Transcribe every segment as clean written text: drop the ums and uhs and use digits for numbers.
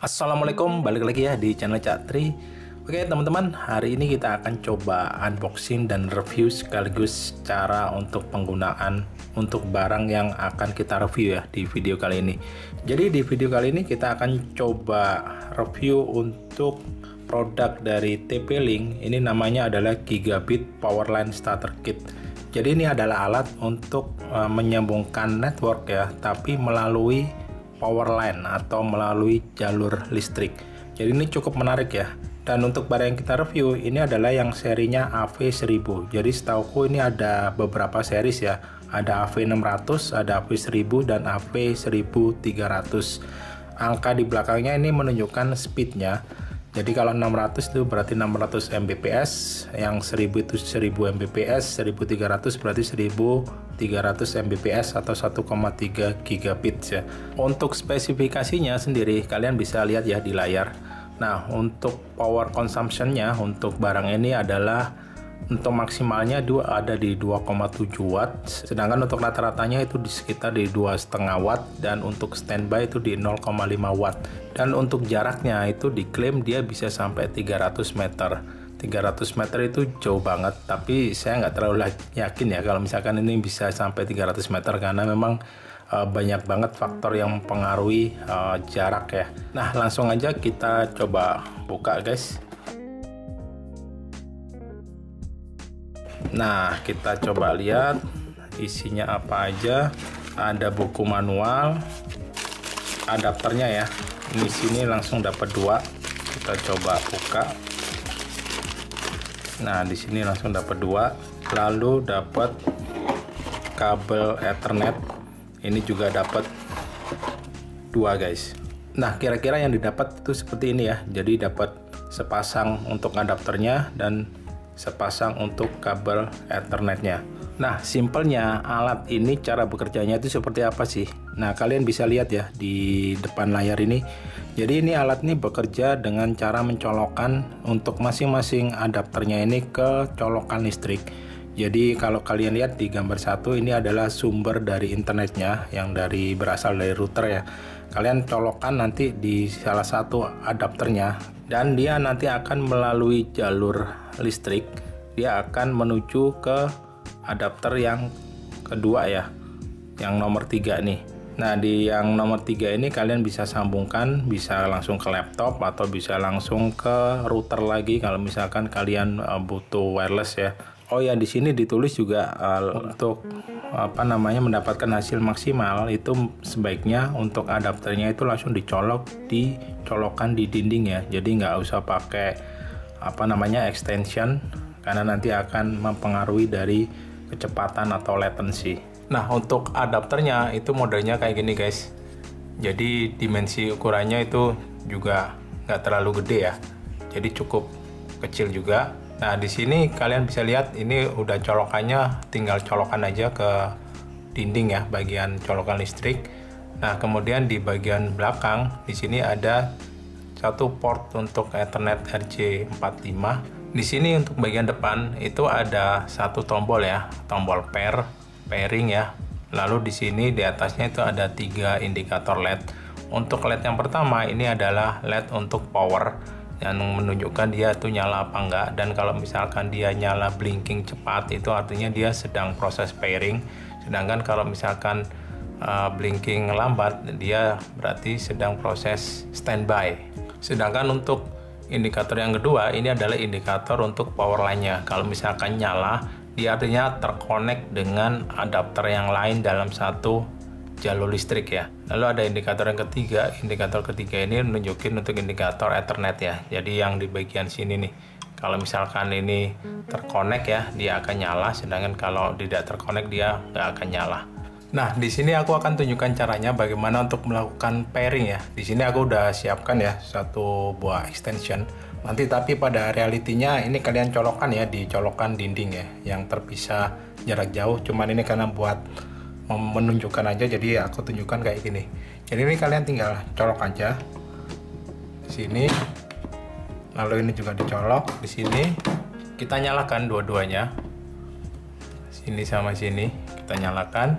Assalamualaikum, balik lagi ya di channel Cak Tri. Oke teman-teman, hari ini kita akan coba unboxing dan review sekaligus cara untuk penggunaan untuk barang yang akan kita review ya di video kali ini. Jadi di video kali ini kita akan coba review untuk produk dari TP-Link. Ini namanya adalah Gigabit Powerline Starter Kit. Jadi ini adalah alat untuk menyambungkan network ya, tapi melalui power line atau melalui jalur listrik. Jadi ini cukup menarik ya. Dan untuk barang yang kita review ini adalah yang serinya AV1000. Jadi setauku ini ada beberapa series ya. Ada AV600, ada AV1000 dan AV1300. Angka di belakangnya ini menunjukkan speednya. Jadi kalau 600 itu berarti 600 Mbps, yang 1000 itu 1000 Mbps, 1300 berarti 1300 Mbps atau 1,3 gigabit ya. Untuk spesifikasinya sendiri kalian bisa lihat ya di layar. Nah, untuk power consumption-nya untuk barang ini adalah untuk maksimalnya ada di 2,7 watt, sedangkan untuk rata-ratanya itu di sekitar di 2,5 watt, dan untuk standby itu di 0,5 watt. Dan untuk jaraknya itu diklaim dia bisa sampai 300 meter. 300 meter itu jauh banget, tapi saya nggak terlalu yakin ya kalau misalkan ini bisa sampai 300 meter karena memang banyak banget faktor yang mempengaruhi jarak ya. Nah, langsung aja kita coba buka guys. Nah, kita coba lihat isinya apa aja. Ada buku manual, adapternya ya. Di sini langsung dapat 2. Kita coba buka. Nah, di sini langsung dapat 2. Lalu dapat kabel Ethernet. Ini juga dapat 2 guys. Nah, kira-kira yang didapat itu seperti ini ya. Jadi dapat sepasang untuk adapternya dan sepasang untuk kabel Ethernetnya. Nah, simpelnya alat ini cara bekerjanya itu seperti apa sih? Nah, kalian bisa lihat ya di depan layar ini. Jadi ini alat ini bekerja dengan cara mencolokkan untuk masing-masing adapternya ini ke colokan listrik. Jadi kalau kalian lihat di gambar 1 ini adalah sumber dari internetnya yang berasal dari router ya. Kalian colokkan nanti di salah satu adapternya dan dia nanti akan melalui jalur listrik, dia akan menuju ke adapter yang kedua ya, yang nomor 3 nih. Nah, di yang nomor 3 ini kalian bisa sambungkan, bisa langsung ke laptop atau bisa langsung ke router lagi kalau misalkan kalian butuh wireless ya. Oh ya, di sini ditulis juga untuk mendapatkan hasil maksimal itu sebaiknya untuk adapternya itu langsung dicolokan di dinding ya. Jadi nggak usah pakai extension karena nanti akan mempengaruhi dari kecepatan atau latency. Nah, untuk adapternya itu modelnya kayak gini guys. Jadi dimensi ukurannya itu juga nggak terlalu gede ya. Jadi cukup kecil juga. Nah, di sini kalian bisa lihat ini udah colokannya, tinggal colokan aja ke dinding ya, bagian colokan listrik. Nah, kemudian di bagian belakang di sini ada satu port untuk Ethernet RJ45. Di sini untuk bagian depan itu ada satu tombol ya, tombol pairing ya. Lalu di sini di atasnya itu ada 3 indikator LED. Untuk LED yang pertama ini adalah LED untuk power, yang menunjukkan dia itu nyala apa enggak, dan kalau misalkan dia nyala blinking cepat itu artinya dia sedang proses pairing, sedangkan kalau misalkan blinking lambat dia berarti sedang proses standby. Sedangkan untuk indikator yang kedua ini adalah indikator untuk power line-nya. Kalau misalkan nyala dia artinya terkonek dengan adapter yang lain dalam satu jalur listrik ya. Lalu ada indikator yang ketiga. Indikator ketiga ini menunjukin untuk indikator Ethernet ya. Jadi yang di bagian sini nih, kalau misalkan ini terkonek ya dia akan nyala, sedangkan kalau tidak terkonek dia nggak akan nyala. Nah, di sini aku akan tunjukkan caranya bagaimana untuk melakukan pairing ya. Di sini aku udah siapkan ya satu buah extension. Nanti tapi pada realitinya ini kalian colokkan ya di colokan dinding ya yang terpisah jarak jauh. Cuman ini karena buat menunjukkan aja, jadi aku tunjukkan kayak gini. Jadi ini kalian tinggal colok aja di sini, lalu ini juga dicolok di sini. Kita nyalakan dua-duanya, sini sama sini kita nyalakan.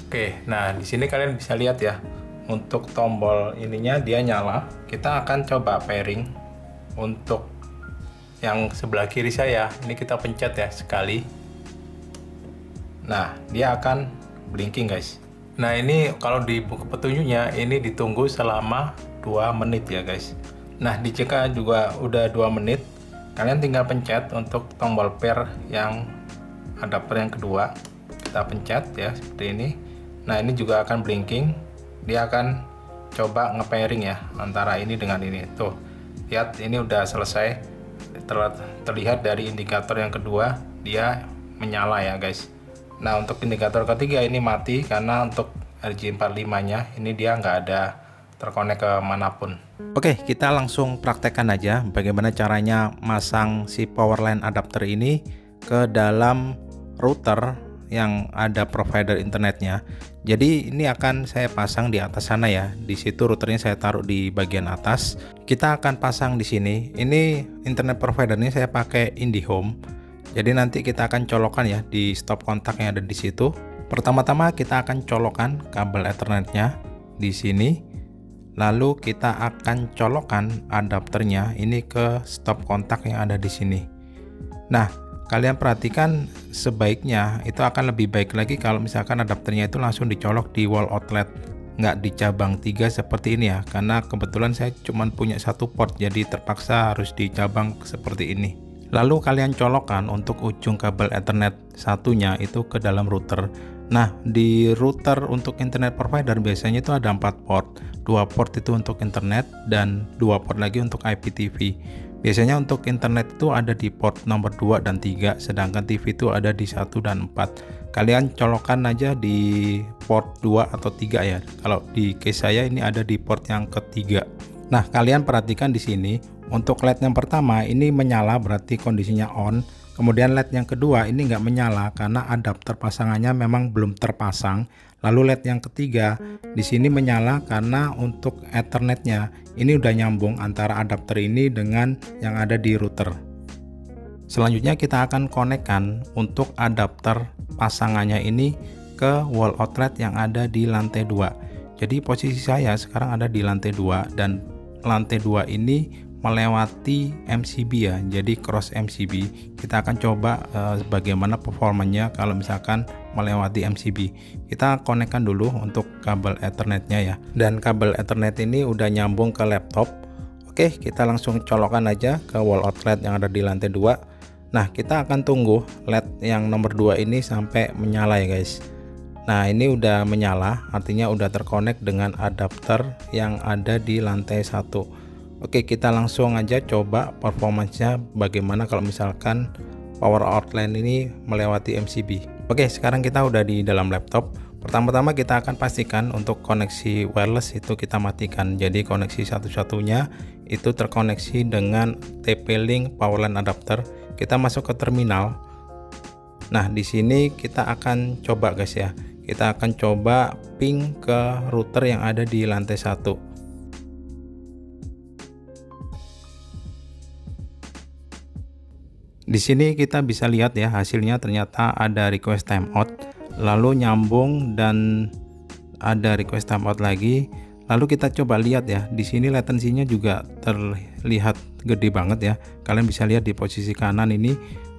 Oke, nah di sini kalian bisa lihat ya untuk tombol ininya dia nyala. Kita akan coba pairing untuk yang sebelah kiri saya. Ini kita pencet ya sekali. Nah, dia akan blinking guys. Nah, ini kalau di buku petunjuknya ini ditunggu selama 2 menit ya guys. Nah, jika juga udah 2 menit, kalian tinggal pencet untuk tombol pair yang adapter yang kedua. Kita pencet ya seperti ini. Nah, ini juga akan blinking. Dia akan coba nge-pairing ya antara ini dengan ini. Tuh, lihat ini udah selesai. Terlihat dari indikator yang kedua dia menyala ya guys. Nah, untuk indikator ketiga ini mati karena untuk RJ45 nya ini dia nggak ada terkonek ke manapun. Oke, kita langsung praktekkan aja bagaimana caranya masang si power line adapter ini ke dalam router yang ada provider internetnya. Jadi ini akan saya pasang di atas sana ya. Di situ routernya saya taruh di bagian atas. Kita akan pasang di sini. Ini internet providernya saya pakai IndiHome. Jadi nanti kita akan colokkan ya di stop kontak yang ada di situ. Pertama-tama kita akan colokkan kabel Ethernetnya di sini. Lalu kita akan colokkan adapternya ini ke stop kontak yang ada di sini. Nah, kalian perhatikan sebaiknya itu akan lebih baik lagi kalau misalkan adapternya itu langsung dicolok di wall outlet, nggak di cabang 3 seperti ini ya. Karena kebetulan saya cuma punya satu port, jadi terpaksa harus di cabang seperti ini. Lalu kalian colokkan untuk ujung kabel Ethernet satunya itu ke dalam router. Nah, di router untuk internet provider biasanya itu ada 4 port. 2 port itu untuk internet dan 2 port lagi untuk IPTV. Biasanya untuk internet itu ada di port nomor 2 dan 3, sedangkan TV itu ada di 1 dan 4. Kalian colokkan aja di port 2 atau 3 ya. Kalau di case saya ini ada di port yang ketiga. Nah, kalian perhatikan di sini untuk LED yang pertama ini menyala berarti kondisinya on. Kemudian LED yang kedua ini nggak menyala karena adapter pasangannya memang belum terpasang. Lalu LED yang ketiga di sini menyala karena untuk Ethernetnya ini udah nyambung antara adapter ini dengan yang ada di router. Selanjutnya kita akan konekkan untuk adapter pasangannya ini ke wall outlet yang ada di lantai 2. Jadi posisi saya sekarang ada di lantai 2 dan lantai 2 ini melewati MCB ya, jadi cross MCB. Kita akan coba bagaimana performanya kalau misalkan melewati MCB. Kita konekkan dulu untuk kabel Ethernetnya ya, dan kabel Ethernet ini udah nyambung ke laptop. Oke, kita langsung colokkan aja ke wall outlet yang ada di lantai 2. Nah, kita akan tunggu LED yang nomor 2 ini sampai menyala ya guys. Nah, ini udah menyala, artinya udah terkonek dengan adapter yang ada di lantai 1. Oke, kita langsung aja coba performanya bagaimana kalau misalkan power outlet ini melewati MCB. Oke, sekarang kita udah di dalam laptop. Pertama-tama kita akan pastikan untuk koneksi wireless itu kita matikan. Jadi koneksi satu-satunya itu terkoneksi dengan TP-Link powerline adapter. Kita masuk ke terminal. Nah, di sini kita akan coba guys ya. Kita akan coba ping ke router yang ada di lantai 1. Di sini kita bisa lihat ya hasilnya ternyata ada request timeout, lalu nyambung dan ada request timeout lagi. Lalu kita coba lihat ya, di sini latensinya juga terlihat gede banget ya. Kalian bisa lihat di posisi kanan ini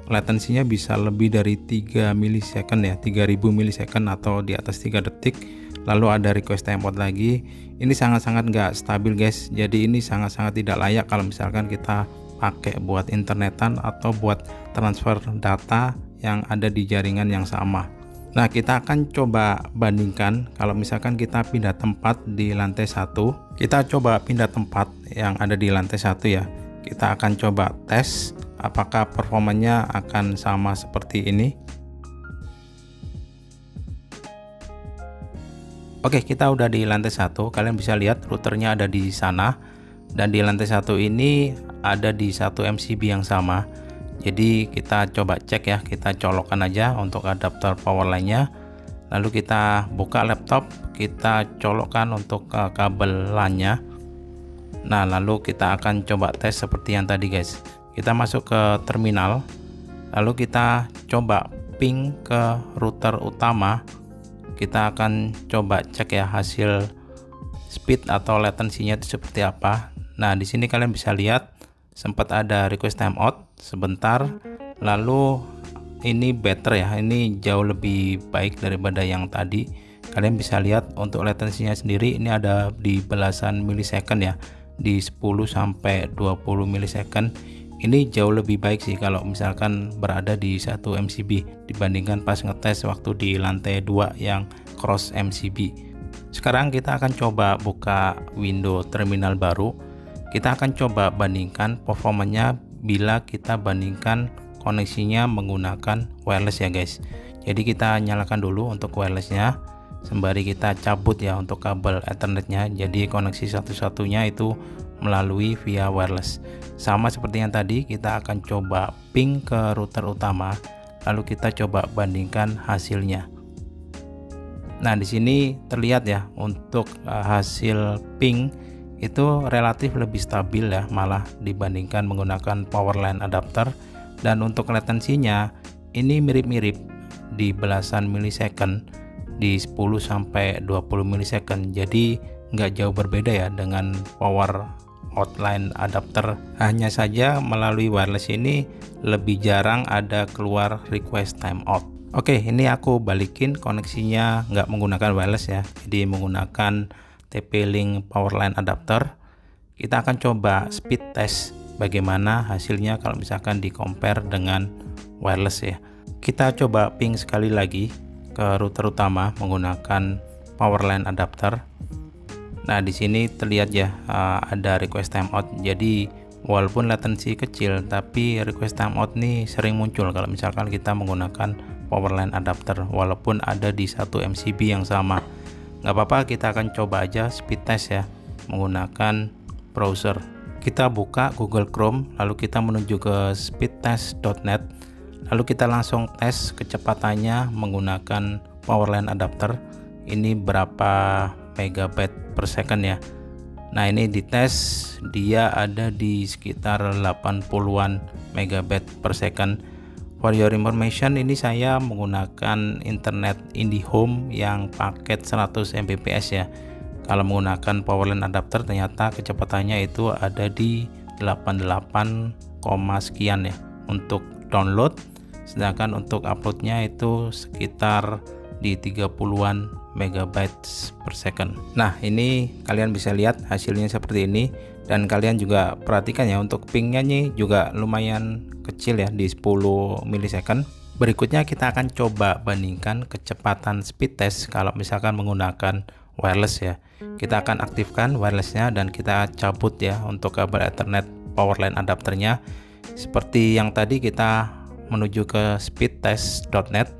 latensinya bisa lebih dari 3 milisecond ya, 3000 milisecond atau di atas 3 detik. Lalu ada request timeout lagi. Ini sangat-sangat nggak stabil guys. Jadi ini sangat-sangat tidak layak kalau misalkan kita pakai buat internetan atau buat transfer data yang ada di jaringan yang sama. Nah, kita akan coba bandingkan kalau misalkan kita pindah tempat di lantai 1. Kita coba pindah tempat yang ada di lantai 1 ya. Kita akan coba tes apakah performanya akan sama seperti ini. Oke, kita udah di lantai 1. Kalian bisa lihat routernya ada di sana. Dan di lantai 1 ini ada di satu MCB yang sama. Jadi kita coba cek ya, kita colokkan aja untuk adapter power line-nya. Lalu kita buka laptop, kita colokkan untuk kabel LAN-nya. Nah, lalu kita akan coba tes seperti yang tadi guys. Kita masuk ke terminal, lalu kita coba ping ke router utama. Kita akan coba cek ya hasil speed atau latensinya itu seperti apa. Nah, di sini kalian bisa lihat sempat ada request timeout sebentar, lalu ini better ya, ini jauh lebih baik daripada yang tadi. Kalian bisa lihat untuk latensinya sendiri ini ada di belasan milisecond ya, di 10 sampai 20 milisecond. Ini jauh lebih baik sih kalau misalkan berada di 1 MCB dibandingkan pas ngetes waktu di lantai 2 yang cross MCB. Sekarang kita akan coba buka window terminal baru. Kita akan coba bandingkan performanya bila kita bandingkan koneksinya menggunakan wireless ya guys. Jadi kita nyalakan dulu untuk wirelessnya, sembari kita cabut ya untuk kabel ethernetnya. Jadi koneksi satu-satunya itu melalui via wireless. Sama seperti yang tadi, kita akan coba ping ke router utama, lalu kita coba bandingkan hasilnya. Nah, di sini terlihat ya untuk hasil ping itu relatif lebih stabil ya, malah dibandingkan menggunakan power line adapter. Dan untuk latensinya ini mirip-mirip di belasan milisecond, di 10 sampai 20 milisecond. Jadi nggak jauh berbeda ya dengan power outline adapter. Hanya saja melalui wireless ini lebih jarang ada keluar request timeout. Oke, ini aku balikin koneksinya nggak menggunakan wireless ya, jadi menggunakan TP-Link powerline adapter. Kita akan coba speed test bagaimana hasilnya kalau misalkan di compare dengan wireless ya. Kita coba ping sekali lagi ke router utama menggunakan powerline adapter. Nah, di sini terlihat ya ada request timeout. Jadi walaupun latensi kecil, tapi request timeout nih sering muncul kalau misalkan kita menggunakan powerline adapter walaupun ada di satu MCB yang sama. Nggak apa-apa, kita akan coba aja speed test ya menggunakan browser. Kita buka Google Chrome, lalu kita menuju ke speedtest.net, lalu kita langsung tes kecepatannya menggunakan powerline adapter. Ini berapa megabyte per second ya. Nah, ini dites dia ada di sekitar 80-an megabyte per second. For your information, ini saya menggunakan internet IndiHome yang paket 100 Mbps ya. Kalau menggunakan powerline adapter ternyata kecepatannya itu ada di 88, sekian ya untuk download, sedangkan untuk uploadnya itu sekitar di 30-an megabytes per second. Nah, ini kalian bisa lihat hasilnya seperti ini, dan kalian juga perhatikan ya untuk pingnya nih juga lumayan kecil ya di 10 milisecond. Berikutnya kita akan coba bandingkan kecepatan speed test kalau misalkan menggunakan wireless ya. Kita akan aktifkan wirelessnya dan kita cabut ya untuk kabel Ethernet powerline adapternya. Seperti yang tadi kita menuju ke speedtest.net,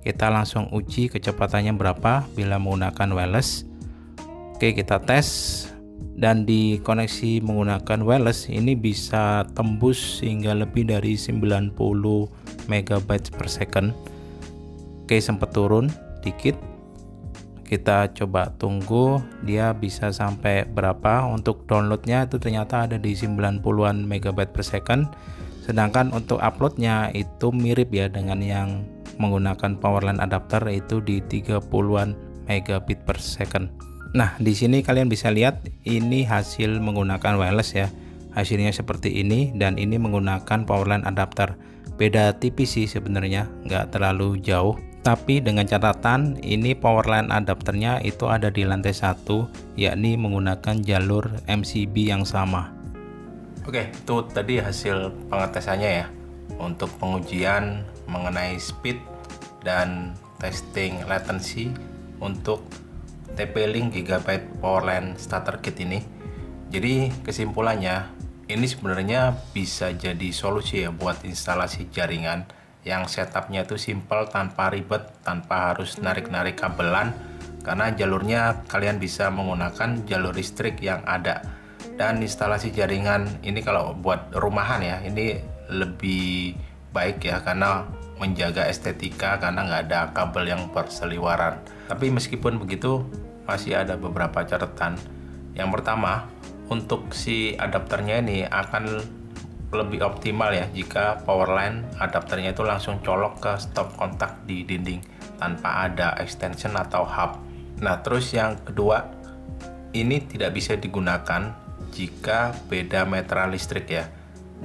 kita langsung uji kecepatannya berapa bila menggunakan wireless. Oke, kita tes, dan di koneksi menggunakan wireless ini bisa tembus hingga lebih dari 90 megabytes per second. Oke, sempat turun dikit. Kita coba tunggu dia bisa sampai berapa. Untuk downloadnya itu ternyata ada di 90-an megabyte per second, sedangkan untuk uploadnya itu mirip ya dengan yang menggunakan powerline adapter, itu di 30-an megabit per second. Nah, di sini kalian bisa lihat ini hasil menggunakan wireless ya. Hasilnya seperti ini, dan ini menggunakan powerline adapter. Beda tipis sih sebenarnya, nggak terlalu jauh. Tapi dengan catatan ini powerline adapternya itu ada di lantai 1, yakni menggunakan jalur MCB yang sama. Oke, itu tadi hasil pengetesannya ya untuk pengujian mengenai speed dan testing latency untuk TP-Link Gigabyte Powerline Starter Kit ini. Jadi kesimpulannya, ini sebenarnya bisa jadi solusi ya buat instalasi jaringan yang setupnya itu simple, tanpa ribet, tanpa harus narik-narik kabelan, karena jalurnya kalian bisa menggunakan jalur listrik yang ada. Dan instalasi jaringan ini kalau buat rumahan ya, ini lebih baik ya karena menjaga estetika, karena nggak ada kabel yang berseliweran. Tapi meskipun begitu masih ada beberapa catatan. Yang pertama, untuk si adapternya ini akan lebih optimal ya jika powerline adapternya itu langsung colok ke stop kontak di dinding tanpa ada extension atau hub. Nah, terus yang kedua, ini tidak bisa digunakan jika beda meteran listrik ya.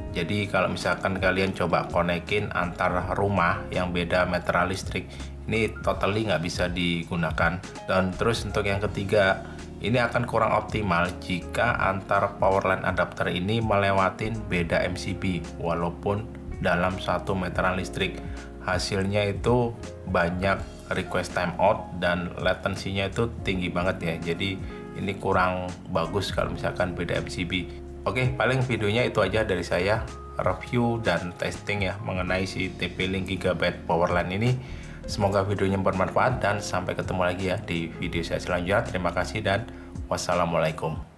Jadi kalau misalkan kalian coba konekin antar rumah yang beda meteran listrik, ini totally nggak bisa digunakan. Dan terus untuk yang ketiga, ini akan kurang optimal jika antar power line adapter ini melewatin beda MCB walaupun dalam satu meteran listrik. Hasilnya itu banyak request timeout dan latensinya itu tinggi banget ya. Jadi ini kurang bagus kalau misalkan beda MCB. Oke, paling videonya itu aja dari saya, review dan testing ya mengenai si TP-Link Gigabyte Powerline ini. Semoga videonya bermanfaat dan sampai ketemu lagi ya di video saya selanjutnya. Terima kasih dan wassalamualaikum.